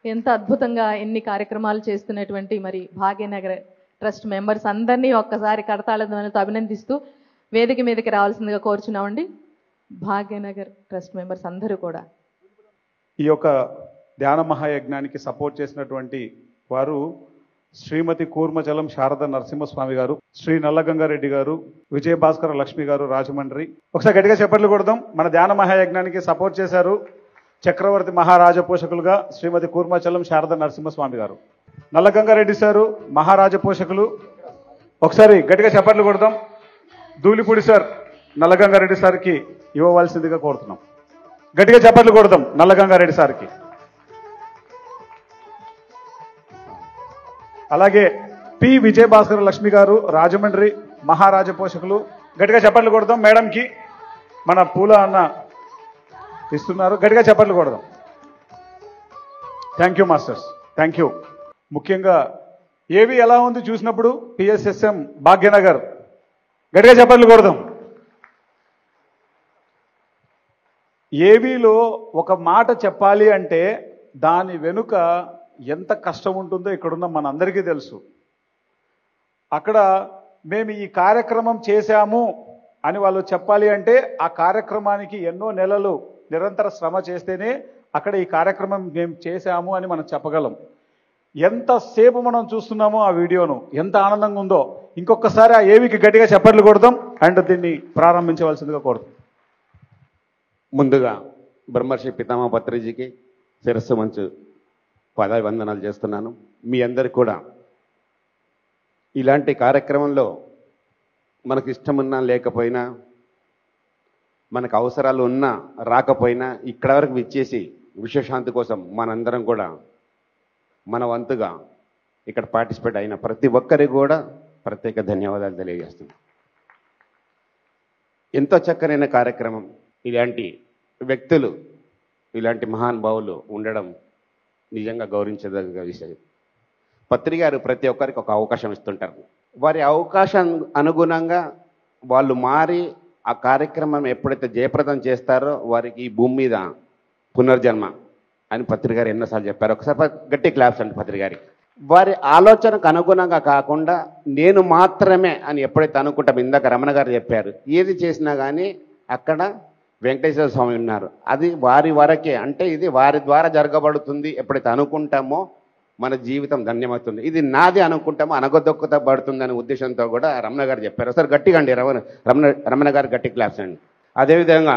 ఎంత అద్భుతంగా ఎన్ని కార్యక్రమాలు చేస్తున్నటువంటి మరి భాగ్యనగర్ ట్రస్ట్ మెంబర్స్ అందరినీ ఒక్కసారి కరతాళ ధ్వనులతో అభినందిస్తూ వేదిక మీదకి రావాల్సిందిగా కోరుచున్నామండి. భాగ్యనగర్ ట్రస్ట్ మెంబర్స్ అందరూ కూడా ఈ యొక్క ధ్యాన మహాయజ్ఞానికి సపోర్ట్ చేసినటువంటి వారు శ్రీమతి కూర్మచలం శారద నరసింహస్వామి గారు, శ్రీ నల్లగంగారెడ్డి గారు, విజయభాస్కర లక్ష్మి గారు రాజమండ్రి. ఒకసారి గట్టిగా చప్పట్లు కొడదాం. మన ధ్యాన మహాయజ్ఞానికి సపోర్ట్ చేశారు చక్రవర్తి మహారాజ పోషకులుగా శ్రీమతి కూర్మచలం శారద నరసింహస్వామి గారు. నల్లగంగారెడ్డి సారు మహారాజ పోషకులు. ఒకసారి గట్టిగా చప్పట్లు కొడదాం. ధూళిపూడి సార్ నల్లగంగారెడ్డి సార్కి ఇవ్వవలసిందిగా కోరుతున్నాం. గట్టిగా చప్పట్లు కొడదాం నల్లగంగారెడ్డి సార్కి. అలాగే పి విజయభాస్కర లక్ష్మి గారు రాజమండ్రి మహారాజ పోషకులు. గట్టిగా చప్పట్లు కొడదాం. మేడంకి మన పూల అన్న ఇస్తున్నారు. గట్టిగా చప్పట్లు కొడదాం. Thank you masters, thank you. ముఖ్యంగా ఏవి ఎలా ఉంది చూసినప్పుడు పిఎస్ఎస్ఎం భాగ్యనగర్ గట్టిగా చప్పట్లు కొడదాం. ఏవీలో ఒక మాట చెప్పాలి అంటే దాని వెనుక ఎంత కష్టం ఉంటుందో ఇక్కడున్న మనందరికీ తెలుసు. అక్కడ మేము ఈ కార్యక్రమం చేశాము అని వాళ్ళు చెప్పాలి అంటే ఆ కార్యక్రమానికి ఎన్నో నెలలు నిరంతర శ్రమ చేస్తేనే అక్కడ ఈ కార్యక్రమం మేము చేశాము అని మనం చెప్పగలం. ఎంతసేపు మనం చూస్తున్నామో ఆ వీడియోను, ఎంత ఆనందంగా ఉందో. ఇంకొకసారి ఆ ఏవికి గట్టిగా చప్పట్లు కొడదాం అండ్ దీన్ని ప్రారంభించవలసిందిగా కోరుతాం. ముందుగా బ్రహ్మర్షి పితామహ పత్రిజీకి శిరస్సు మంచు పాదాభివందనాలు చేస్తున్నాను. మీ అందరికి కూడా ఇలాంటి కార్యక్రమంలో మనకు ఇష్టమున్నా లేకపోయినా, మనకు అవసరాలు ఉన్నా రాకపోయినా ఇక్కడ వరకు విచ్చేసి విశ్వశాంతి కోసం మనందరం కూడా మన వంతుగా ఇక్కడ పార్టిసిపేట్ అయిన ప్రతి ఒక్కరికి కూడా ప్రత్యేక ధన్యవాదాలు తెలియజేస్తున్నాం. ఎంతో చక్కనైన కార్యక్రమం. ఇలాంటి వ్యక్తులు, ఇలాంటి మహానుభావులు ఉండడం నిజంగా గౌరవించదగ్గ విషయం. పత్రికారు ప్రతి ఒక్కరికి ఒక అవకాశం ఇస్తుంటారు. వారి అవకాశం అనుగుణంగా వాళ్ళు మారి ఆ కార్యక్రమం ఎప్పుడైతే జయప్రదం చేస్తారో వారికి ఈ భూమి మీద పునర్జన్మ అని పత్రికారు ఎన్నోసార్లు చెప్పారు. ఒకసారి గట్టి క్లాప్స్ అండి పత్రికారికి. వారి ఆలోచనకు అనుగుణంగా కాకుండా నేను మాత్రమే అని ఎప్పుడైతే అనుకుంటాం, ఇందాక రమణ గారు చెప్పారు, ఏది చేసినా కానీ అక్కడ వెంకటేశ్వర స్వామి ఉన్నారు. అది వారి వరకే, అంటే ఇది వారి ద్వారా జరగబడుతుంది. ఎప్పుడైతే అనుకుంటామో మన జీవితం ధన్యమవుతుంది. ఇది నాది అనుకుంటామో అనగదొక్కబడుతుంది అనే ఉద్దేశంతో కూడా రమణ గారు చెప్పారు. ఒకసారి గట్టిగా అండి రమణ గారు గట్టి క్లాప్స్ అండి. అదేవిధంగా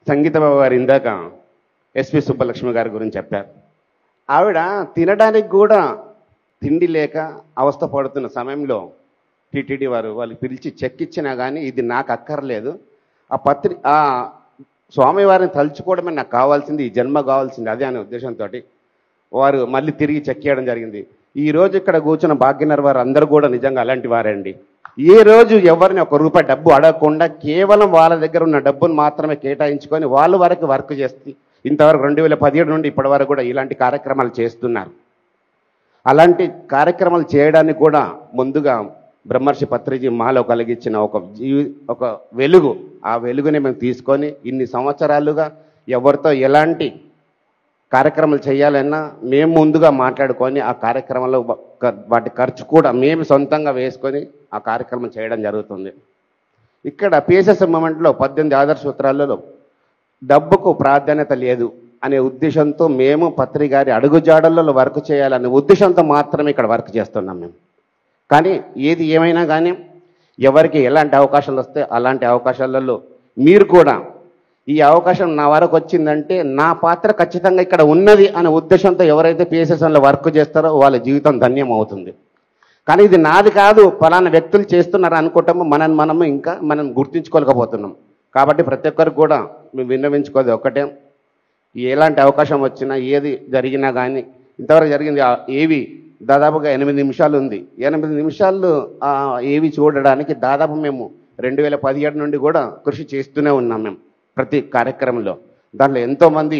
సంగీత బాబు గారు ఇందాక ఎస్పి సుబ్బలక్ష్మి గారి గురించి చెప్పారు. ఆవిడ తినడానికి కూడా తిండి లేక అవస్థ పడుతున్న సమయంలో టీటీడీ వాళ్ళు పిలిచి చెక్ ఇచ్చినా కానీ ఇది నాకు అక్కర్లేదు, ఆ స్వామివారిని తలుచుకోవడమే నాకు కావాల్సింది, ఈ జన్మ కావాల్సింది అదే అనే ఉద్దేశంతో వారు మళ్ళీ తిరిగి చెక్ చేయడం జరిగింది. ఈ రోజు ఇక్కడ కూర్చున్న భాగ్యనగర్ వారు అందరూ కూడా నిజంగా అలాంటి వారండి. ఏ రోజు ఎవరిని ఒక రూపాయి డబ్బు అడగకుండా కేవలం వాళ్ళ దగ్గర ఉన్న డబ్బును మాత్రమే కేటాయించుకొని వాళ్ళ వరకు వర్క్ చేస్తే ఇంతవరకు 2017 నుండి ఇప్పటి వరకు కూడా ఇలాంటి కార్యక్రమాలు చేస్తున్నారు. అలాంటి కార్యక్రమాలు చేయడానికి కూడా ముందుగా బ్రహ్మర్షి పత్రిజీ మాలో కలిగించిన ఒక వెలుగు, ఆ వెలుగుని మేము తీసుకొని ఇన్ని సంవత్సరాలుగా ఎవరితో ఎలాంటి కార్యక్రమాలు చేయాలన్నా మేము ముందుగా మాట్లాడుకొని ఆ కార్యక్రమంలో వాటి ఖర్చు కూడా మేము సొంతంగా వేసుకొని ఆ కార్యక్రమం చేయడం జరుగుతుంది. ఇక్కడ పిఎస్ఎస్ మూమెంట్లో 18 ఆదర్శ సూత్రాలలో డబ్బుకు ప్రాధాన్యత లేదు అనే ఉద్దేశంతో మేము పత్రికారి అడుగుజాడల్లో వర్క్ చేయాలనే ఉద్దేశంతో మాత్రమే ఇక్కడ వర్క్ చేస్తున్నాం మేము. కానీ ఏది ఏమైనా కానీ ఎవరికి ఎలాంటి అవకాశాలు వస్తే అలాంటి అవకాశాలలో మీరు కూడా ఈ అవకాశం నా వరకు వచ్చిందంటే నా పాత్ర ఖచ్చితంగా ఇక్కడ ఉన్నది అనే ఉద్దేశంతో ఎవరైతే పిఎస్ఎస్ఎన్లో వర్క్ చేస్తారో వాళ్ళ జీవితం ధన్యం అవుతుంది. కానీ ఇది నాది కాదు, ఫలానా వ్యక్తులు చేస్తున్నారు అనుకుంటాము, మనం గుర్తించుకోలేకపోతున్నాం. కాబట్టి ప్రతి ఒక్కరికి కూడా మేము విన్నవించుకోదు ఒకటే, ఎలాంటి అవకాశం వచ్చినా ఏది జరిగినా కానీ ఇంతవరకు జరిగింది ఏవి దాదాపుగా 8 నిమిషాలు ఉంది. 8 నిమిషాలు ఏవి చూడడానికి దాదాపు మేము 2017 నుండి కూడా కృషి చేస్తూనే ఉన్నాం. మేము ప్రతి కార్యక్రమంలో దాంట్లో ఎంతోమంది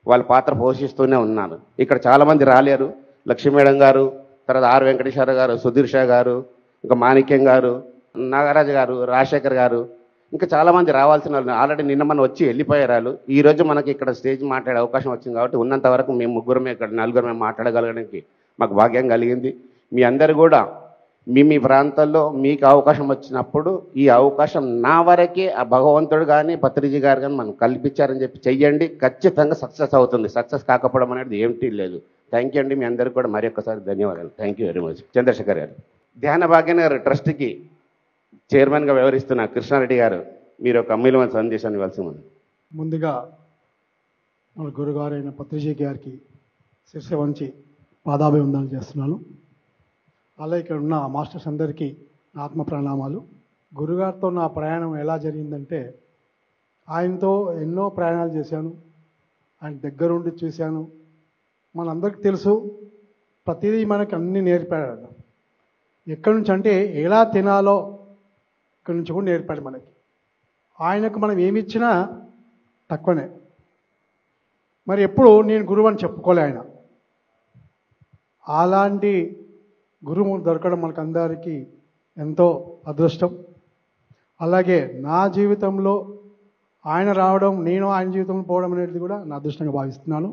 వాళ్ళ పాత్ర పోషిస్తూనే ఉన్నారు. ఇక్కడ చాలామంది రాలేరు. లక్ష్మీ మేడం గారు, తర్వాత ఆర్ వెంకటేశ్వర గారు, సుధీర్ షా గారు, ఇంకా మాణిక్యం గారు, నాగరాజు గారు, రాజశేఖర్ గారు, ఇంకా చాలామంది రావాల్సిన వాళ్ళు ఆల్రెడీ నిన్న మనం వచ్చి వెళ్ళిపోయారు వాళ్ళు. ఈరోజు మనకి ఇక్కడ స్టేజ్ మాట్లాడే అవకాశం వచ్చింది కాబట్టి ఉన్నంత వరకు మేము ముగ్గురమే ఇక్కడ నలుగురమే మాట్లాడగలగడానికి మాకు భాగ్యం కలిగింది. మీ అందరు కూడా మీ ప్రాంతాల్లో మీకు అవకాశం వచ్చినప్పుడు ఈ అవకాశం నా వరకే ఆ భగవంతుడు కానీ పత్రిజీ గారు కానీ మనం కల్పించారని చెప్పి చెయ్యండి. ఖచ్చితంగా సక్సెస్ అవుతుంది. సక్సెస్ కాకపోవడం అనేది ఏమిటి లేదు. థ్యాంక్ యూ అండి. మీ అందరికీ కూడా మరి ఒక్కసారి ధన్యవాదాలు. Thank you very much. Chandrashekhar గారు, ధ్యాన భాగ్యనగర్ ట్రస్ట్కి చైర్మన్గా వ్యవహరిస్తున్న కృష్ణారెడ్డి గారు, మీరు ఒక అమూల్యమైన సందేశాన్ని ఇవ్వాల్సి ఉంది. ముందుగా మన గురుగారైన పత్రిజీ గారికి శిరస వంచి పాదాభివందనలు చేస్తున్నాను. అలాగే ఇక్కడ ఉన్న మాస్టర్స్ అందరికీ ఆత్మ ప్రణామాలు. గురుగారితో నా ప్రయాణం ఎలా జరిగిందంటే, ఆయనతో ఎన్నో ప్రయాణాలు చేశాను, ఆయన దగ్గరుండి చూశాను. మనందరికీ తెలుసు, ప్రతిదీ మనకి అన్నీ నేర్పాడు. ఎక్కడి నుంచి అంటే ఎలా తినాలో ఇక్కడి నుంచి కూడా నేర్పాడు మనకి. ఆయనకు మనం ఏమి ఇచ్చినా తక్కువనే. మరి ఎప్పుడు నేను గురువు అని చెప్పుకోలే ఆయన. అలాంటి గురువు దొరకడం మనకు అందరికీ ఎంతో అదృష్టం. అలాగే నా జీవితంలో ఆయన రావడం, నేను ఆయన జీవితంలో పోవడం అనేది కూడా నా అదృష్టంగా భావిస్తున్నాను.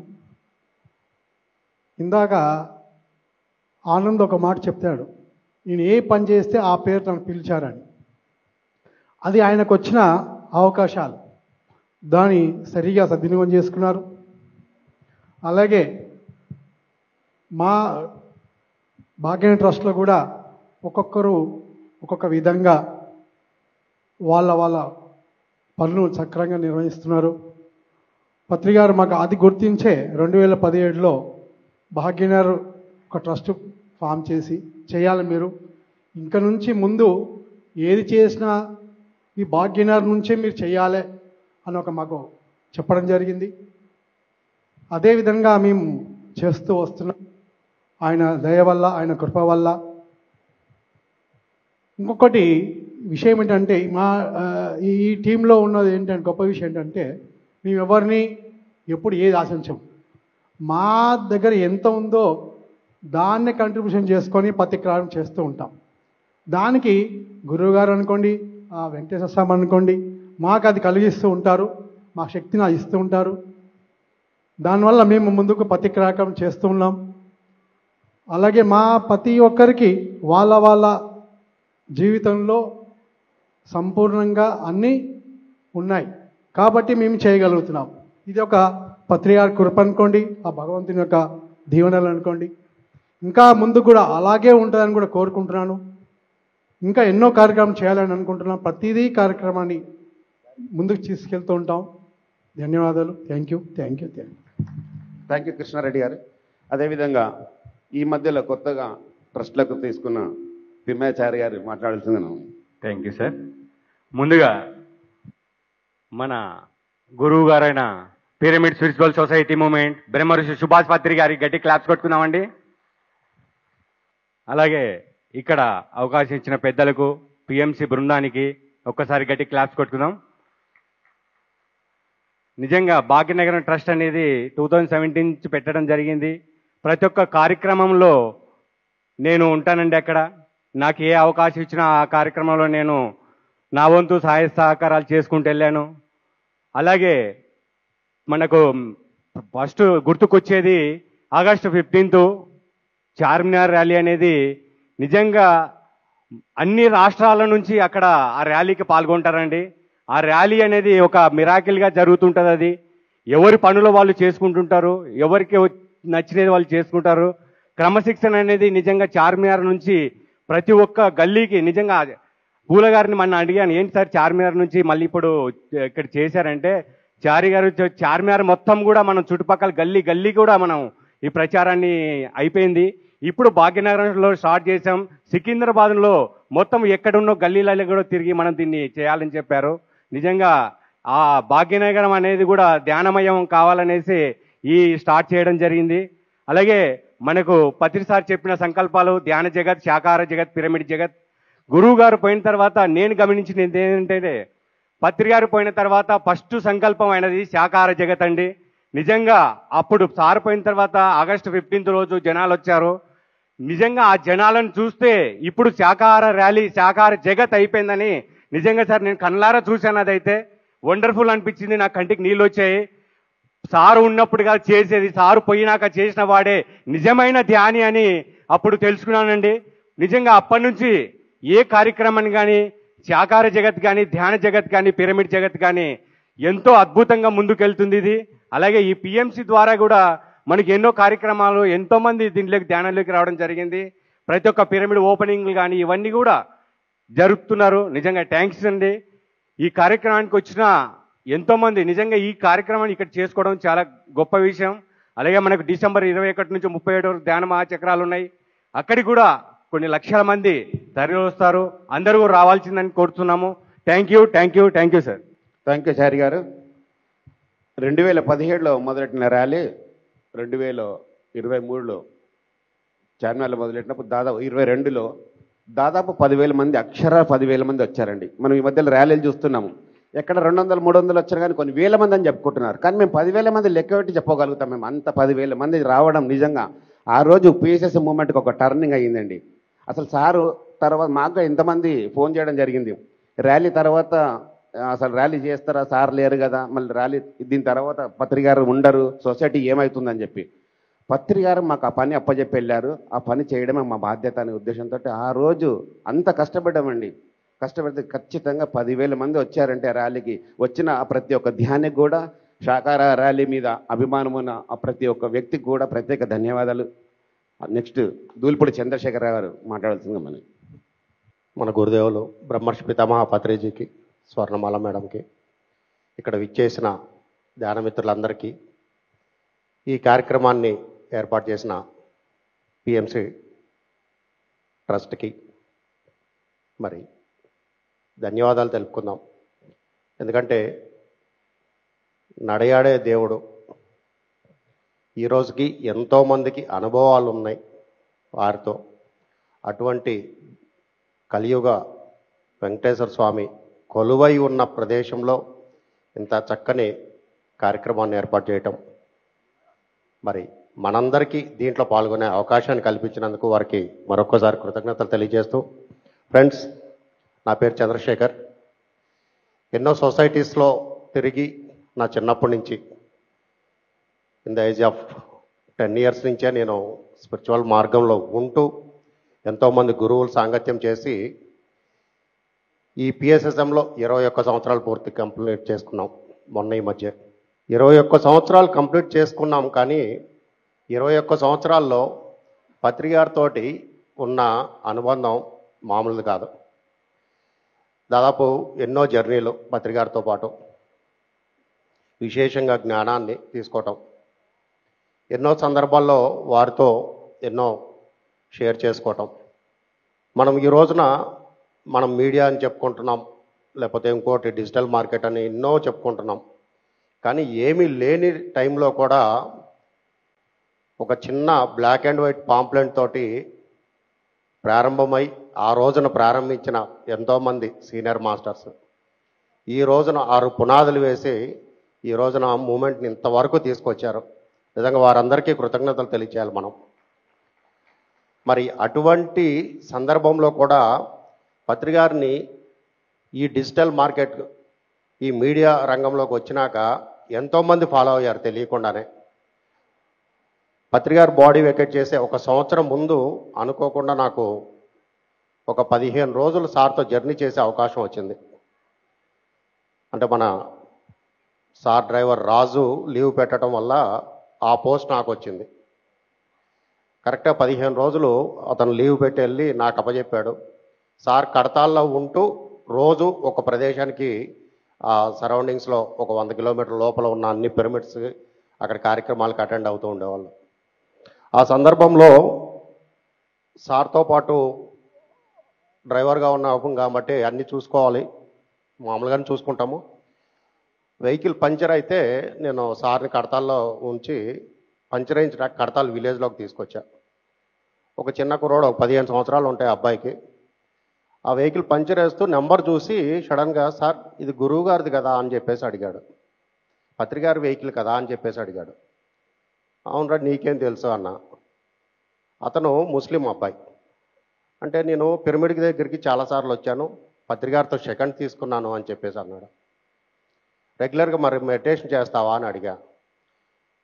ఇందాక ఆనంద్ ఒక మాట చెప్తాడు, నేను ఏ పని చేస్తే ఆ పేరు తనకు పిలిచారని. అది ఆయనకు వచ్చిన అవకాశాలు, దాన్ని సరిగా సద్వినియోగం చేసుకున్నారు. అలాగే మా భాగ్యం ట్రస్ట్లో కూడా ఒక్కొక్కరు ఒక్కొక్క విధంగా వాళ్ళ పనులు సక్రమంగా నిర్వహిస్తున్నారు. పత్రికారు మాకు అది గుర్తించే 2017లో భాగ్యనగర్ ఒక ట్రస్ట్ ఫామ్ చేసి చేయాలి, మీరు ఇంక నుంచి ముందు ఏది చేసినా ఈ భాగ్యనగర్ నుంచే మీరు చేయాలి అని ఒక మాకు చెప్పడం జరిగింది. అదేవిధంగా మేము చేస్తూ వస్తున్నాం ఆయన దయ వల్ల, ఆయన కృప వల్ల. ఇంకొకటి విషయం ఏంటంటే, మా ఈ టీంలో ఉన్నది ఏంటంటే గొప్ప విషయం ఏంటంటే, మేము ఎవరిని ఎప్పుడు ఏది ఆశించం. మా దగ్గర ఎంత ఉందో దాన్నే కంట్రిబ్యూషన్ చేసుకొని ప్రతి కార్యం చేస్తూ ఉంటాం. దానికి గురువుగారు అనుకోండి, వెంకటేశ్వర స్వామి అనుకోండి, మాకు అది కలిగిస్తూ ఉంటారు, మా శక్తిని ఇస్తూ ఉంటారు. దానివల్ల మేము ముందుకు ప్రతి కార్యక్రమం చేస్తూ ఉన్నాం. అలాగే మా ప్రతి ఒక్కరికి వాళ్ళ జీవితంలో సంపూర్ణంగా అన్నీ ఉన్నాయి కాబట్టి మేము చేయగలుగుతున్నాం. ఇది ఒక పత్రికారి కృప అనుకోండి, ఆ భగవంతుని యొక్క దీవెనలు అనుకోండి. ఇంకా ముందు కూడా అలాగే ఉంటుందని కూడా కోరుకుంటున్నాను. ఇంకా ఎన్నో కార్యక్రమం చేయాలని అనుకుంటున్నాం. ప్రతిదీ కార్యక్రమాన్ని ముందుకు తీసుకెళ్తూ ఉంటాం. ధన్యవాదాలు. Thank you. Thank you Krishna Reddy గారు. అదేవిధంగా ఈ మధ్యలో కొత్తగా ట్రస్ట్లకు తీసుకున్న తిమ్మాచారి గారు మాట్లాడాల్సింది. Thank you sir. ముందుగా మన గురువు గారైన పిరమిడ్ స్పిరిచువల్ సొసైటీ మూమెంట్ బ్రహ్మర్షి సుభాష్ పత్రి గారికి గట్టి క్లాప్స్ కొట్టుకుందామండి. అలాగే ఇక్కడ అవకాశం ఇచ్చిన పెద్దలకు, పిఎంసి బృందానికి ఒక్కసారి గట్టి క్లాప్స్ కొట్టుకుందాం. నిజంగా భాగ్యనగరం ట్రస్ట్ అనేది 2017 నుంచి పెట్టడం జరిగింది. ప్రతి ఒక్క కార్యక్రమంలో నేను ఉంటానండి. అక్కడ నాకు ఏ అవకాశం ఇచ్చినా ఆ కార్యక్రమంలో నేను నా వంతు సహాయ సహకారాలు చేసుకుంటూ వెళ్ళాను. అలాగే మనకు ఫస్ట్ గుర్తుకొచ్చేది ఆగస్టు 15 చార్మినార్ ర్యాలీ అనేది. నిజంగా అన్ని రాష్ట్రాల నుంచి అక్కడ ఆ ర్యాలీకి పాల్గొంటారండి. ఆ ర్యాలీ అనేది ఒక మిరాకిల్గా జరుగుతుంటుంది. అది ఎవరి పనులు వాళ్ళు చేసుకుంటుంటారు, ఎవరికి నచ్చినది వాళ్ళు చేసుకుంటారు. క్రమశిక్షణ అనేది నిజంగా చార్మినార్ నుంచి ప్రతి ఒక్క గల్లీకి, నిజంగా పూల గారిని మన అడిగాను, ఏంటి సార్ చార్మినార్ నుంచి మళ్ళీ ఇప్పుడు ఇక్కడ చేశారంటే, చార్మినార్ మొత్తం కూడా మనం చుట్టుపక్కల గల్లీ కూడా మనం ఈ ప్రచారాన్ని అయిపోయింది. ఇప్పుడు భాగ్యనగరంలో స్టార్ట్ చేసాం. సికింద్రాబాద్లో మొత్తం ఎక్కడున్నో గల్లీలలో కూడా తిరిగి మనం దీన్ని చేయాలని చెప్పారు. నిజంగా ఆ భాగ్యనగరం అనేది కూడా ధ్యానమయం కావాలనేసి ఈ స్టార్ట్ చేయడం జరిగింది. అలాగే మనకు పత్రి సార్ చెప్పిన సంకల్పాలు ధ్యాన జగత్, శాకాహార జగత్, పిరమిడ్ జగత్. గురువు గారు పోయిన తర్వాత నేను గమనించినది ఏంటంటే, పత్రి గారు పోయిన తర్వాత ఫస్ట్ సంకల్పం అయినది శాకాహార జగత్ అండి. నిజంగా అప్పుడు సార్ పోయిన తర్వాత ఆగస్టు 15 రోజు జనాలు వచ్చారు. నిజంగా ఆ జనాలను చూస్తే ఇప్పుడు శాకాహార ర్యాలీ, శాకాహార జగత్ అయిపోయిందని నిజంగా సార్ నేను కళ్ళారా చూశాను, అదైతే వండర్ఫుల్ అనిపించింది, నా కంటికి నీళ్ళు వచ్చాయి. సారు ఉన్నప్పుడుగా చేసేది, సారు పోయినాక చేసిన వాడే నిజమైన ధ్యాని అని అప్పుడు తెలుసుకున్నానండి. నిజంగా అప్పటి నుంచి ఏ కార్యక్రమాన్ని కానీ, శాకార జగత్ కానీ, ధ్యాన జగత్ కానీ, పిరమిడ్ జగత్ కానీ ఎంతో అద్భుతంగా ముందుకెళ్తుంది ఇది. అలాగే ఈ పిఎంసి ద్వారా కూడా మనకి ఎన్నో కార్యక్రమాలు, ఎంతోమంది దీంట్లోకి ధ్యానంలోకి రావడం జరిగింది. ప్రతి ఒక్క పిరమిడ్ ఓపెనింగ్లు కానీ ఇవన్నీ కూడా జరుపుతున్నారు. నిజంగా థ్యాంక్స్ అండి. ఈ కార్యక్రమానికి వచ్చిన ఎంతోమంది, నిజంగా ఈ కార్యక్రమాన్ని ఇక్కడ చేసుకోవడం చాలా గొప్ప విషయం. అలాగే మనకు డిసెంబర్ 21 నుంచి 37 వరకు ధ్యాన మహాచక్రాలు ఉన్నాయి. అక్కడికి కూడా కొన్ని లక్షల మంది తరలి వస్తారు. అందరూ రావాల్సిందని కోరుతున్నాము. Thank you sir. Thank you Chari గారు. 2017లో మొదలెట్టిన ర్యాలీ 2023లో చార్మినార్లో మొదలెట్టినప్పుడు దాదాపు 22లో దాదాపు 10,000 మంది, అక్షర 10,000 మంది వచ్చారండి. మనం ఈ మధ్యలో ర్యాలీలు చూస్తున్నాము. ఎక్కడ 200, 300 వచ్చారు కానీ కొన్ని వేల మంది అని చెప్పుకుంటున్నారు. కానీ మేము 10,000 మంది లెక్క పెట్టి చెప్పగలుగుతాం. మేము అంత 10,000 మంది రావడం నిజంగా ఆ రోజు పిఎస్ఎస్ మూమెంట్కి ఒక టర్నింగ్ అయ్యిందండి. అసలు సారు తర్వాత మాకు ఎంతమంది ఫోన్ చేయడం జరిగింది, ర్యాలీ తర్వాత అసలు ర్యాలీ చేస్తారా, సార్ లేరు కదా, మళ్ళీ ర్యాలీ దీని తర్వాత పత్రి గారు ఉండరు, సొసైటీ ఏమవుతుందని చెప్పి పత్రి గారు మాకు ఆ పని అప్పచెప్పి వెళ్ళారు. ఆ పని చేయడమే మా బాధ్యత అనే ఉద్దేశంతో ఆ రోజు అంత కష్టపడ్డామండి. కష్టపడితే ఖచ్చితంగా 10,000 మంది వచ్చారంటే ర్యాలీకి వచ్చిన ప్రతి ఒక్క ధ్యానికి కూడా, శాకార ర్యాలీ మీద అభిమానం ఉన్న ప్రతి ఒక్క వ్యక్తికి కూడా ప్రత్యేక ధన్యవాదాలు. నెక్స్ట్ దూల్పూడి చంద్రశేఖర్ గారు మాట్లాడాల్సిందిగా మన గురుదేవులు బ్రహ్మర్షి పితామహ పత్రిజీకి, స్వర్ణమాల మేడంకి, ఇక్కడ విచ్చేసిన ధ్యానమిత్రులందరికీ, ఈ కార్యక్రమాన్ని ఏర్పాటు చేసిన పిఎంసి ట్రస్ట్కి మరి ధన్యవాదాలు తెలుపుకుందాం. ఎందుకంటే నడయాడే దేవుడు, ఈరోజుకి ఎంతోమందికి అనుభవాలు ఉన్నాయి వారితో. అటువంటి కలియుగ వెంకటేశ్వర స్వామి కొలువై ఉన్న ప్రదేశంలో ఇంత చక్కని కార్యక్రమాన్ని ఏర్పాటు చేయటం, మరి మనందరికీ దీంట్లో పాల్గొనే అవకాశాన్ని కల్పించినందుకు వారికి మరొక్కసారి కృతజ్ఞతలు తెలియజేస్తూ, ఫ్రెండ్స్, నా పేరు చంద్రశేఖర్. ఎన్నో సొసైటీస్లో తిరిగి నా చిన్నప్పటి నుంచి in the age of 10 years నుంచే నేను స్పిరిచువల్ మార్గంలో ఉంటూ ఎంతోమంది గురువులు సాంగత్యం చేసి ఈ పిఎస్ఎస్ఎంలో 21 సంవత్సరాలు పూర్తి కంప్లీట్ చేసుకున్నాం. మొన్న ఈ మధ్య 21 సంవత్సరాలు కంప్లీట్ చేసుకున్నాం. కానీ 21 సంవత్సరాల్లో పత్రి గారితో ఉన్న అనుబంధం మామూలుది కాదు. దాదాపు ఎన్నో జర్నీలు పత్రి గారితో పాటు, విశేషంగా జ్ఞానాన్ని తీసుకోవటం, ఎన్నో సందర్భాల్లో వారితో ఎన్నో షేర్ చేసుకోవటం. మనం ఈ రోజున మనం మీడియా అని చెప్పుకుంటున్నాం, లేకపోతే ఇంకోటి డిజిటల్ మార్కెట్ అని ఎన్నో చెప్పుకుంటున్నాం. కానీ ఏమీ లేని టైంలో కూడా ఒక చిన్న బ్లాక్ అండ్ వైట్ పాంప్లెంట్ తోటి ప్రారంభమై ఆ రోజున ప్రారంభించిన ఎంతోమంది సీనియర్ మాస్టర్స్ ఈ రోజున 6 పునాదులు వేసి ఈ రోజున మూమెంట్ని ఇంతవరకు తీసుకొచ్చారు. నిజంగా వారందరికీ కృతజ్ఞతలు తెలియచేయాలి మనం. మరి అటువంటి సందర్భంలో కూడా పత్రి గారిని ఈ డిజిటల్ మార్కెట్, ఈ మీడియా రంగంలోకి వచ్చినాక ఎంతోమంది ఫాలో అయ్యారు తెలియకుండానే. పత్రి గారు బాడీ వెకేట్ చేసే 1 సంవత్సరం ముందు అనుకోకుండా నాకు ఒక 15 రోజులు సార్తో జర్నీ చేసే అవకాశం వచ్చింది. అంటే మన సార్ డ్రైవర్ రాజు లీవ్ పెట్టడం వల్ల ఆ పోస్ట్ నాకు వచ్చింది. కరెక్ట్గా 15 రోజులు అతను లీవ్ పెట్టి వెళ్ళి నాకు అప్పచెప్పాడు. సార్ కడతాల్లో ఉంటూ రోజు ఒక ప్రదేశానికి ఆ సరౌండింగ్స్లో ఒక 100 కిలోమీటర్ల లోపల ఉన్న అన్ని పిరమిడ్స్ అక్కడ కార్యక్రమాలకు అటెండ్ అవుతూ ఉండేవాళ్ళు. ఆ సందర్భంలో సార్తో పాటు డ్రైవర్గా ఉన్నాం కాబట్టి అన్నీ చూసుకోవాలి, మామూలుగానే చూసుకుంటాము. వెహికల్ పంచర్ అయితే నేను సార్ని కడతాల్లో ఉంచి పంచర్ వేయించడానికి కడతాల్ విలేజ్లోకి తీసుకొచ్చా. ఒక చిన్న కుర్రోడు, ఒక 15 సంవత్సరాలు ఉంటాయి అబ్బాయికి. ఆ వెహికల్ పంచర్ వేస్తూ నెంబర్ చూసి సడన్గా, సార్ ఇది గురువు గారిది కదా అని చెప్పేసి అడిగాడు. పత్రికారి వెహికల్ కదా అని చెప్పేసి అడిగాడు. అవునరా నీకేం తెలుసు అన్న. అతను ముస్లిం అబ్బాయి. అంటే నేను పిరమిడ్ దగ్గరికి చాలాసార్లు వచ్చాను, పత్రికారితో సెకండ్ తీసుకున్నాను అని చెప్పేసి అన్నాడు. రెగ్యులర్గా మరి మెడిటేషన్ చేస్తావా అని అడిగా.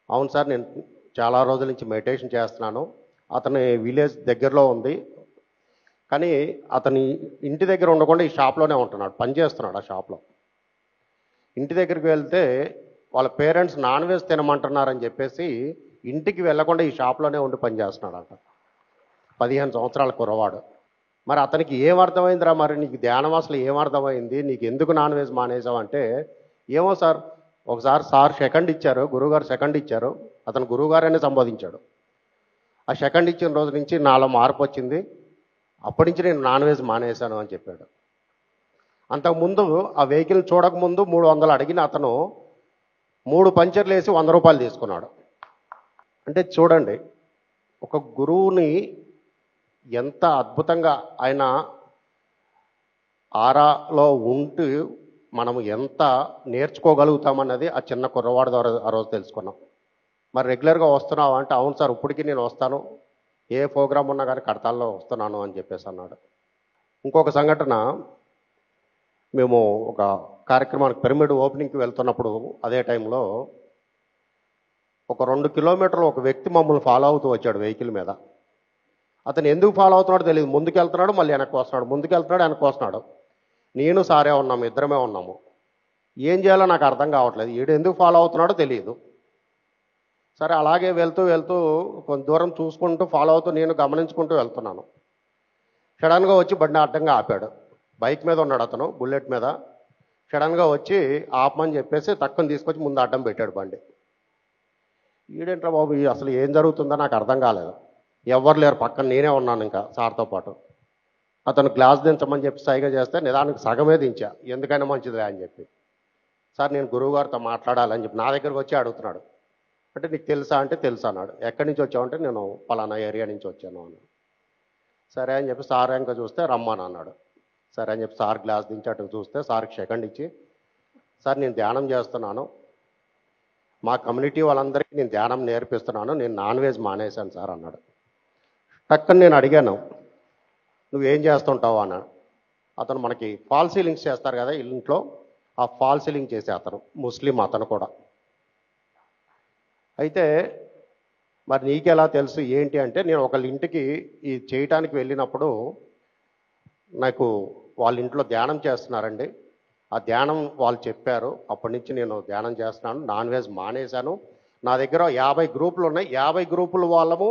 అవును సార్, నేను చాలా రోజుల నుంచి మెడిటేషన్ చేస్తున్నాను. అతని విలేజ్ దగ్గరలో ఉంది, కానీ అతని ఇంటి దగ్గర ఉండకుండా ఈ షాప్లోనే ఉంటున్నాడు, పని చేస్తున్నాడు ఆ షాప్లో. ఇంటి దగ్గరికి వెళ్తే వాళ్ళ పేరెంట్స్ నాన్ వెజ్ తినమంటున్నారని చెప్పేసి ఇంటికి వెళ్లకుండా ఈ షాప్లోనే ఉండి పని చేస్తున్నాడంట. 15 సంవత్సరాల కుర్రవాడు. మరి అతనికి ఏం అర్థమైందిరా, మరి నీకు ధ్యానం అసలు ఏం అర్థమైంది, నీకు ఎందుకు నాన్ వెజ్ మానేసావు అంటే, ఏమో సార్, ఒకసారి సార్ సెకండ్ ఇచ్చారు, గురువుగారు సెకండ్ ఇచ్చారు, అతను గురువుగారనే సంబోధించాడు. ఆ సెకండ్ ఇచ్చిన రోజు నుంచి నాలో మార్పు వచ్చింది, అప్పటి నుంచి నేను నాన్ వెజ్ మానేశాను అని చెప్పాడు. అంతకుముందు ఆ వెహికల్ చూడకముందు 300 అడిగిన అతను 3 పంచర్లు వేసి 100 రూపాయలు తీసుకున్నాడు. అంటే చూడండి, ఒక గురువుని ఎంత అద్భుతంగా ఆయన ఆరాలో ఉంటూ మనము ఎంత నేర్చుకోగలుగుతామన్నది ఆ చిన్న కుర్రవాడి ద్వారా ఆ రోజు తెలుసుకున్నాం. మరి రెగ్యులర్గా వస్తున్నావా అంటే, అవును సార్ ఇప్పటికీ నేను వస్తాను, ఏ ప్రోగ్రామ్ ఉన్నా కానీ కడతాల్లో వస్తున్నాను అని చెప్పేసి అన్నాడు. ఇంకొక సంఘటన, మేము ఒక కార్యక్రమానికి పిరమిడ్ ఓపెనింగ్కి వెళ్తున్నప్పుడు అదే టైంలో ఒక 2 కిలోమీటర్లు ఒక వ్యక్తి మమ్మల్ని ఫాలో అవుతూ వచ్చాడు వెహికల్ మీద. అతను ఎందుకు ఫాలో అవుతున్నాడో తెలియదు, ముందుకు వెళ్తున్నాడు మళ్ళీ వెనక్కి వస్తున్నాడు, ముందుకు వెళ్తున్నాడు వెనక్కి వస్తున్నాడు. నేను సారే ఉన్నాము, ఇద్దరమే ఉన్నాము. ఏం చేయాలో నాకు అర్థం కావట్లేదు, వీడు ఎందుకు ఫాలో అవుతున్నాడో తెలియదు. సరే అలాగే వెళ్తూ వెళ్తూ కొంత దూరం చూసుకుంటూ ఫాలో అవుతూ నేను గమనించుకుంటూ వెళ్తున్నాను. సడన్గా వచ్చి బండి అడ్డంగా ఆపాడు. బైక్ మీద ఉన్నాడు అతను, బుల్లెట్ మీద. సడన్గా వచ్చి ఆపమని చెప్పేసి తక్కువ తీసుకొచ్చి ముందు అడ్డం పెట్టాడు బండి. ఈడేంట్రా బాబు, అసలు ఏం జరుగుతుందో నాకు అర్థం కాలేదు. ఎవరు లేరు పక్కన, నేనే ఉన్నాను ఇంకా సార్తో పాటు. అతను గ్లాస్ దించమని చెప్పి సైగా చేస్తే నిదానికి సగమే దించా, ఎందుకైనా మంచిదిలే అని చెప్పి. సార్ నేను గురువుగారితో మాట్లాడాలని చెప్పి నా దగ్గరకు వచ్చి అడుగుతున్నాడు. అంటే నీకు తెలుసా అంటే తెలుసా అన్నాడు. ఎక్కడి నుంచి వచ్చావంటే నేను పలానా ఏరియా నుంచి వచ్చాను అన్నాడు. సరే అని చెప్పి సార్ ఇంకా చూస్తే రమ్మని అన్నాడు. సరే అని చెప్పి సార్ గ్లాస్ దించి అటు చూస్తే సార్కి సెకండ్ ఇచ్చి, సార్ నేను ధ్యానం చేస్తున్నాను, మా కమ్యూనిటీ వాళ్ళందరికీ నేను ధ్యానం నేర్పిస్తున్నాను, నేను నాన్ వెజ్ మానేశాను సార్ అన్నాడు. టక్కని నేను అడిగాను, నువ్వేం చేస్తుంటావు అన్నాడు. అతను మనకి ఫాల్ సీలింగ్స్ చేస్తారు కదా ఇంట్లో, ఆ ఫాల్ సీలింగ్ చేసే అతను, ముస్లిం అతను కూడా. అయితే మరి నీకెలా తెలుసు ఏంటి అంటే, నేను ఒకళ్ళ ఇంటికి ఈ చేయటానికి వెళ్ళినప్పుడు నాకు వాళ్ళ ఇంట్లో ధ్యానం చేస్తున్నారండి, ఆ ధ్యానం వాళ్ళు చెప్పారు, అప్పటి నుంచి నేను ధ్యానం చేస్తున్నాను, నాన్ వెజ్ మానేశాను, నా దగ్గర 50 గ్రూపులు ఉన్నాయి, 50 గ్రూపుల వాళ్ళము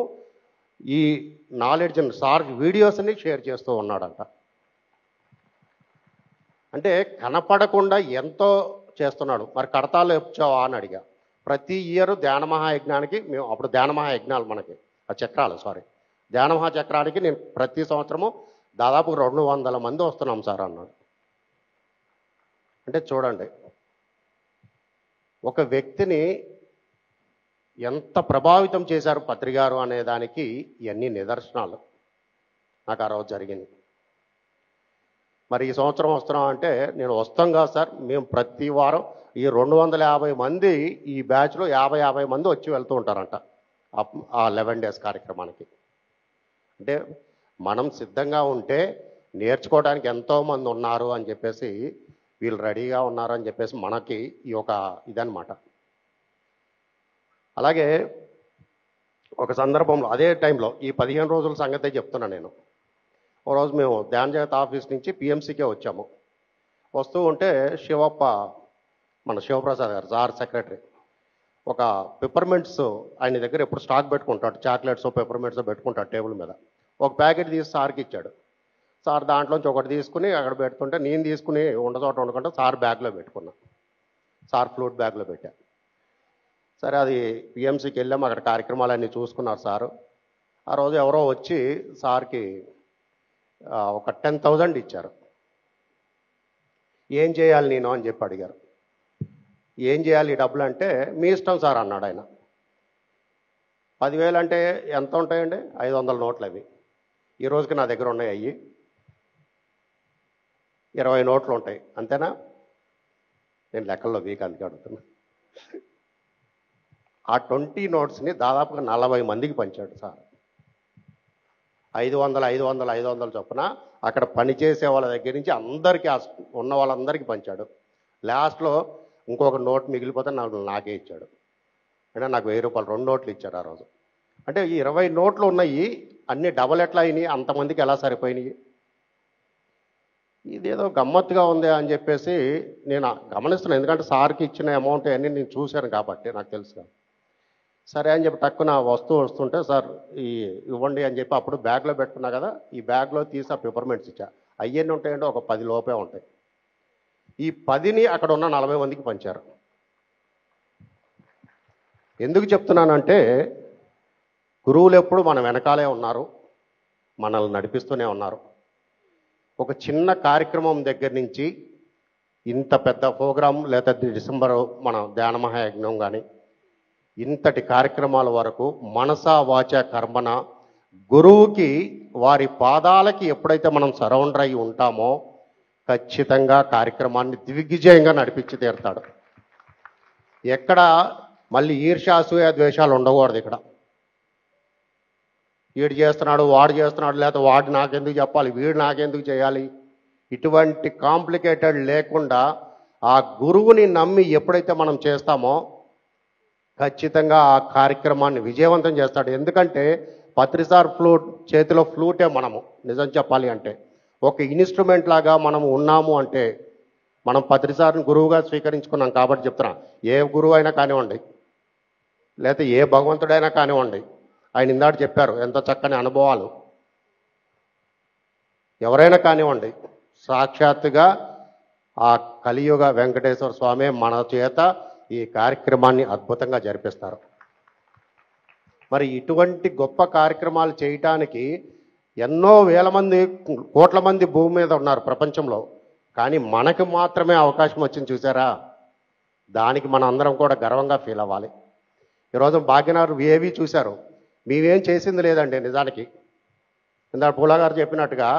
ఈ నాలెడ్జ్ సార్ వీడియోస్ని షేర్ చేస్తూ ఉన్నాడంట. అంటే కనపడకుండా ఎంతో చేస్తున్నాడు. మరి కడతాలో వచ్చావా అని అడిగా. ప్రతి ఇయర్ ధ్యాన మహాయజ్ఞానికి మేము, అప్పుడు ధ్యాన మహాయజ్ఞాలు మనకి ఆ చక్రాలు ధ్యాన మహాచక్రానికి నేను ప్రతి సంవత్సరము దాదాపు 200 మంది వస్తున్నాం సార్ అన్నాడు. అంటే చూడండి, ఒక వ్యక్తిని ఎంత ప్రభావితం చేశారు పత్రిగారు అనే దానికి ఇవన్నీ నిదర్శనాలు నాకు ఆ రోజు జరిగింది. మరి ఈ సంవత్సరం వస్తున్నాం అంటే, నేను వస్తాం కాదు సార్, మేము ప్రతి వారం ఈ 250 మంది ఈ బ్యాచ్లో 50 మంది వచ్చి వెళ్తూ ఉంటారంట ఆ 11 డేస్ కార్యక్రమానికి. అంటే మనం సిద్ధంగా ఉంటే నేర్చుకోవడానికి ఎంతోమంది ఉన్నారు అని చెప్పేసి, వీళ్ళు రెడీగా ఉన్నారు అని చెప్పేసి మనకి ఈ ఒక ఇదనమాట. అలాగే ఒక సందర్భంలో అదే టైంలో ఈ 15 రోజుల సంగతే చెప్తున్నా నేను. ఓ రోజు మేము ధ్యాన జగత్ ఆఫీస్ నుంచి పిఎంసీకే వచ్చాము. వస్తూ ఉంటే శివప్ప, మన శివప్రసాద్ గారు సార్ సెక్రటరీ, ఒక పెప్పర్మెంట్స్ ఆయన దగ్గర ఎప్పుడు స్టాక్ పెట్టుకుంటాడు, చాక్లెట్స్ పెప్పర్మెంట్స్ పెట్టుకుంటాడు టేబుల్ మీద. ఒక ప్యాకెట్ తీసి సార్కి ఇచ్చాడు. సార్ దాంట్లోంచి ఒకటి తీసుకుని అక్కడ పెడుతుంటే, నేను తీసుకుని ఉండచోట ఉండకుండా సార్ బ్యాగ్లో పెట్టుకున్నా, సార్ ఫ్లూట్ బ్యాగ్లో పెట్టా. సరే అది పిఎంసీకి వెళ్ళాము, అక్కడ కార్యక్రమాలన్నీ చూసుకున్నారు సారు. ఆ రోజు ఎవరో వచ్చి సార్కి ఒక 10,000 ఇచ్చారు. ఏం చేయాలి నేను అని చెప్పి అడిగారు. ఏం చేయాలి ఈ డబ్బులు అంటే, మీ ఇష్టం సార్ అన్నాడు ఆయన. 10,000 అంటే ఎంత ఉంటాయండి, 500 నోట్లు అవి. ఈ రోజుకి నా దగ్గర ఉన్నాయి అవి 20 నోట్లు ఉంటాయి, అంతేనా? నేను లెక్కల్లో వీక్ అందుకే అడుగుతున్నా. ఆ 20 నోట్స్ని దాదాపుగా 40 మందికి పంచాడు సార్. 500, 500, 500 చొప్పున అక్కడ పనిచేసే వాళ్ళ దగ్గర నుంచి అందరికీ ఉన్న వాళ్ళందరికీ పంచాడు. లాస్ట్లో ఇంకొక నోట్ మిగిలిపోతే నాకే ఇచ్చాడు. అంటే నాకు 1000 రూపాయలు 2 నోట్లు ఇచ్చాడు ఆ రోజు. అంటే ఈ 20 నోట్లు ఉన్నాయి, అన్నీ డబల్ ఎట్లా అయినాయి, అంతమందికి ఎలా సరిపోయినాయి? ఇదేదో గమ్మత్తుగా ఉంది అని చెప్పేసి నేను గమనిస్తున్నాను. ఎందుకంటే సార్కి ఇచ్చిన అమౌంట్ అన్నీ నేను చూశాను కాబట్టి నాకు తెలుసు. సరే అని చెప్పి తక్కువ వస్తుంటే సార్ ఇవ్వండి అని చెప్పి అప్పుడు బ్యాగ్లో పెట్టుకున్నా కదా, ఈ బ్యాగ్లో తీసి ఆ పేపర్మెంట్స్ ఇచ్చా. అయ్యన్నీ ఉంటాయంటే ఒక 10 లోపే ఉంటాయి. ఈ 10ని అక్కడ ఉన్న 40 మందికి పంచారు. ఎందుకు చెప్తున్నానంటే గురువులు ఎప్పుడు మన వెనకాలే ఉన్నారు, మనల్ని నడిపిస్తూనే ఉన్నారు. ఒక చిన్న కార్యక్రమం దగ్గర నుంచి ఇంత పెద్ద ప్రోగ్రాం, లేదా డిసెంబర్ మన ధ్యాన మహాయజ్ఞం కానీ ఇంతటి కార్యక్రమాల వరకు మనసా వాచ కర్మన గురువుకి వారి పాదాలకి ఎప్పుడైతే మనం సరౌండర్ అయి ఉంటామో ఖచ్చితంగా కార్యక్రమాన్ని దిగ్విజయంగా నడిపించి తీరుతాడు. ఎక్కడ మళ్ళీ ఈర్ష్యాసూయ ద్వేషాలు ఉండకూడదు. ఇక్కడ వీడు చేస్తున్నాడు, వాడు చేస్తున్నాడు, లేకపోతే వాడు నాకెందుకు చెప్పాలి, వీడు నాకెందుకు చేయాలి, ఇటువంటి కాంప్లికేటెడ్ లేకుండా ఆ గురువుని నమ్మి ఎప్పుడైతే మనం చేస్తామో ఖచ్చితంగా ఆ కార్యక్రమాన్ని విజయవంతం చేస్తాడు. ఎందుకంటే పత్రిసార్ ఫ్లూట్ చేతిలో ఫ్లూటే మనము నిజం చెప్పాలి అంటే ఒక ఇన్స్ట్రుమెంట్ లాగా మనం ఉన్నాము. అంటే మనం పత్రిసార్ని గురువుగా స్వీకరించుకున్నాం కాబట్టి చెప్తున్నా. ఏ గురువు అయినా కానివ్వండి, లేకపోతే ఏ భగవంతుడైనా కానివ్వండి, ఆయన ఇందాక చెప్పారు ఎంత చక్కని అనుభవాలు. ఎవరైనా కానివ్వండి, సాక్షాత్తుగా ఆ కలియుగ వెంకటేశ్వర స్వామి మన చేత ఈ కార్యక్రమాన్ని అద్భుతంగా జరిపిస్తారు. మరి ఇటువంటి గొప్ప కార్యక్రమాలు చేయటానికి ఎన్నో వేల మంది, కోట్ల మంది భూమి మీద ఉన్నారు ప్రపంచంలో, కానీ మనకు మాత్రమే అవకాశం వచ్చింది చూసారా, దానికి మన అందరం కూడా గర్వంగా ఫీల్ అవ్వాలి. ఈరోజు భాగ్యనగర్ ఏవి చూశారు, మేమేం చేసింది లేదండి నిజానికి. ఇందాక పూలా గారు చెప్పినట్టుగా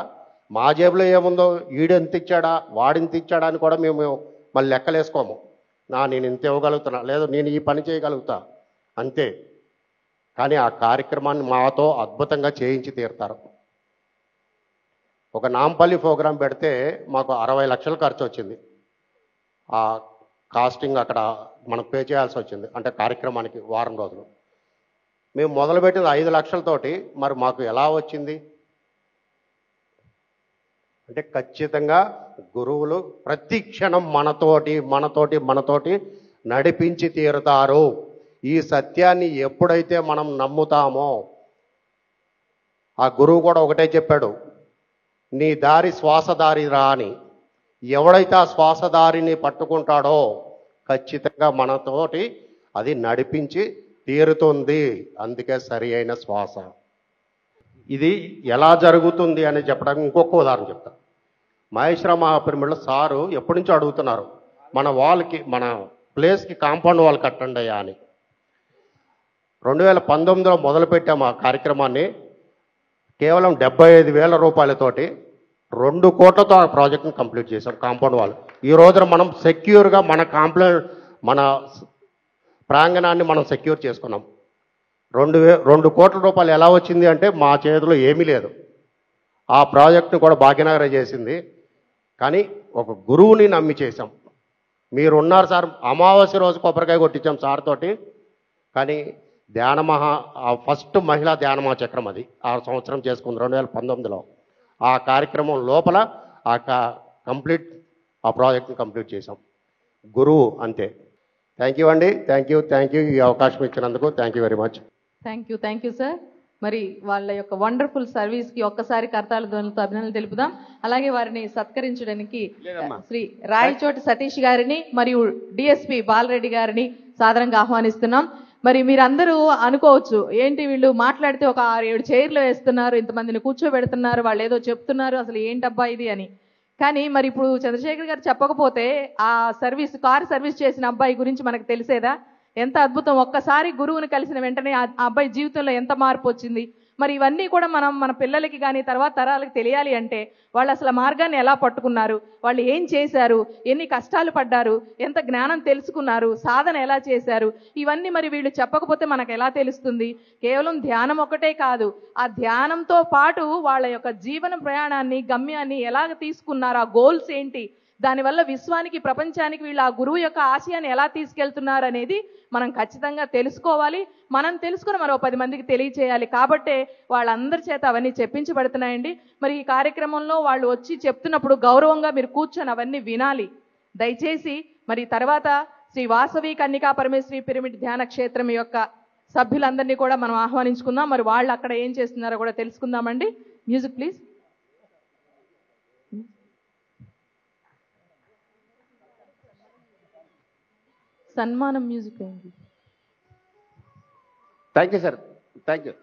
మా జేబులో ఏముందో, ఈడెంత ఇచ్చాడా వాడింత ఇచ్చాడా అని కూడా మేము మళ్ళీ లెక్కలేసుకోము. నేను ఇంత ఇవ్వగలుగుతున్నా, లేదు నేను ఈ పని చేయగలుగుతా అంతే. కానీ ఆ కార్యక్రమాన్ని మాతో అద్భుతంగా చేయించి తీరుతారు. ఒక నాంపల్లి ప్రోగ్రాం పెడితే మాకు 60 లక్షలు ఖర్చు వచ్చింది. ఆ కాస్టింగ్ అక్కడ మనం పే చేయాల్సి వచ్చింది, అంటే కార్యక్రమానికి వారం రోజులు. మేము మొదలుపెట్టింది 5 లక్షలతోటి, మరి మాకు ఎలా వచ్చింది అంటే ఖచ్చితంగా గురువులు ప్రతి క్షణం మనతోటి నడిపించి తీరుతారు. ఈ సత్యాన్ని ఎప్పుడైతే మనం నమ్ముతామో, ఆ గురువు కూడా ఒకటే చెప్పాడు, నీ దారి శ్వాసదారి రా అని. ఎవడైతే ఆ శ్వాసదారిని పట్టుకుంటాడో ఖచ్చితంగా మనతోటి అది నడిపించి తీరుతుంది. అందుకే సరి అయిన శ్వాస. ఇది ఎలా జరుగుతుంది అని చెప్పడానికి ఇంకొక ఉదాహరణ చెప్తాను. మహేశ్వర మహాపిరమిడ్లో సారు ఎప్పటి నుంచో అడుగుతున్నారు, మన వాల్కి, మన ప్లేస్కి కాంపౌండ్ వాల్ కట్టండి అయ్యా అని. 2019లో మొదలుపెట్టాము ఆ కార్యక్రమాన్ని. కేవలం 75,000 రూపాయలతోటి 2 కోట్లతో ఆ ప్రాజెక్ట్ని కంప్లీట్ చేశాం, కాంపౌండ్ వాల్. ఈ రోజున మనం సెక్యూర్గా మన ప్రాంగణాన్ని మనం సెక్యూర్ చేసుకున్నాం. 2 కోట్ల రూపాయలు ఎలా వచ్చింది అంటే మా చేతిలో ఏమీ లేదు. ఆ ప్రాజెక్ట్ని కూడా భాగ్యనగర్ చేసింది. కానీ ఒక గురువుని నమ్మి చేశాం. మీరు ఉన్నారు సార్, అమావాస్య రోజు కొబ్బరికాయ కొట్టించాం సార్ తోటి. కానీ ఫస్ట్ మహిళా ధ్యాన మహాచక్రం అది ఆ సంవత్సరం చేసుకుంది 2019లో. ఆ కార్యక్రమం లోపల ఆ ప్రాజెక్ట్ని కంప్లీట్ చేశాం. గురువు అంతే. థ్యాంక్ యూ అండి, థ్యాంక్ యూ. ఈ అవకాశం ఇచ్చినందుకు thank you very much. Thank you sir. మరి వాళ్ళ యొక్క వండర్ఫుల్ సర్వీస్కి ఒక్కసారి కర్తాల ధ్వనులతో అభినందనలు తెలుపుదాం. అలాగే వారిని సత్కరించడానికి శ్రీ రాయచోటి సతీష్ గారిని మరియు డిఎస్పి బాలరెడ్డి గారిని సాదరంగా ఆహ్వానిస్తున్నాం. మరి మీరందరూ అనుకోవచ్చు, ఏంటి వీళ్ళు మాట్లాడితే ఒక 6-7 చైర్లు వేస్తున్నారు, ఇంతమందిని కూర్చోబెడుతున్నారు, వాళ్ళు ఏదో చెప్తున్నారు, అసలు ఏంటబ్బా ఇది అని. కానీ మరి ఇప్పుడు చంద్రశేఖర్ గారు చెప్పకపోతే ఆ కారు సర్వీస్ చేసిన అబ్బాయి గురించి మనకు తెలిసేదా? ఎంత అద్భుతం. ఒక్కసారి గురువుని కలిసిన వెంటనే ఆ అబ్బాయి జీవితంలో ఎంత మార్పు వచ్చింది. మరి ఇవన్నీ కూడా మనం మన పిల్లలకి కానీ తర్వాత తరాలకు తెలియాలి అంటే వాళ్ళు అసలు మార్గాన్ని ఎలా పట్టుకున్నారు, వాళ్ళు ఏం చేశారు, ఎన్ని కష్టాలు పడ్డారు, ఎంత జ్ఞానం తెలుసుకున్నారు, సాధన ఎలా చేశారు, ఇవన్నీ మరి వీళ్ళు చెప్పకపోతే మనకు ఎలా తెలుస్తుంది? కేవలం ధ్యానం ఒకటే కాదు, ఆ ధ్యానంతో పాటు వాళ్ళ యొక్క జీవన ప్రయాణాన్ని గమ్యాన్ని ఎలాగ తీసుకున్నారు, ఆ గోల్స్ ఏంటి, దానివల్ల విశ్వానికి ప్రపంచానికి వీళ్ళు ఆ గురువు యొక్క ఆశయాన్ని ఎలా తీసుకెళ్తున్నారు అనేది మనం ఖచ్చితంగా తెలుసుకోవాలి. మనం తెలుసుకుని మరో 10 మందికి తెలియచేయాలి. కాబట్టే వాళ్ళందరి చేత అవన్నీ చెప్పించబడుతున్నాయండి. మరి ఈ కార్యక్రమంలో వాళ్ళు వచ్చి చెప్తున్నప్పుడు గౌరవంగా మీరు కూర్చొని అవన్నీ వినాలి దయచేసి. మరి తర్వాత శ్రీ వాసవి కన్నికా పరమేశ్వరి పిరమిడ్ ధ్యాన క్షేత్రం యొక్క సభ్యులందరినీ కూడా మనం ఆహ్వానించుకుందాం. మరి వాళ్ళు అక్కడ ఏం చేస్తున్నారో కూడా తెలుసుకుందామండి. Music please. సన్మానం మ్యూజిక్ అయింది. Thank you sir, thank you.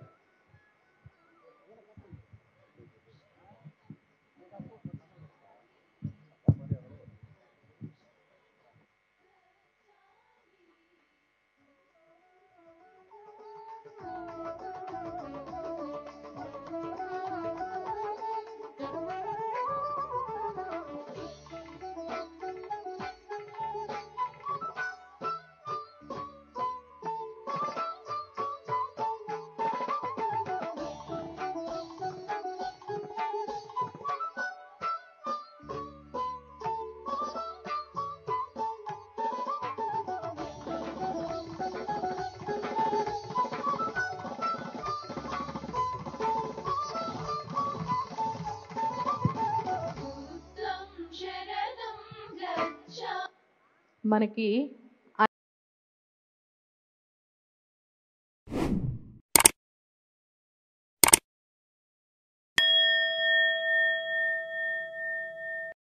మనకి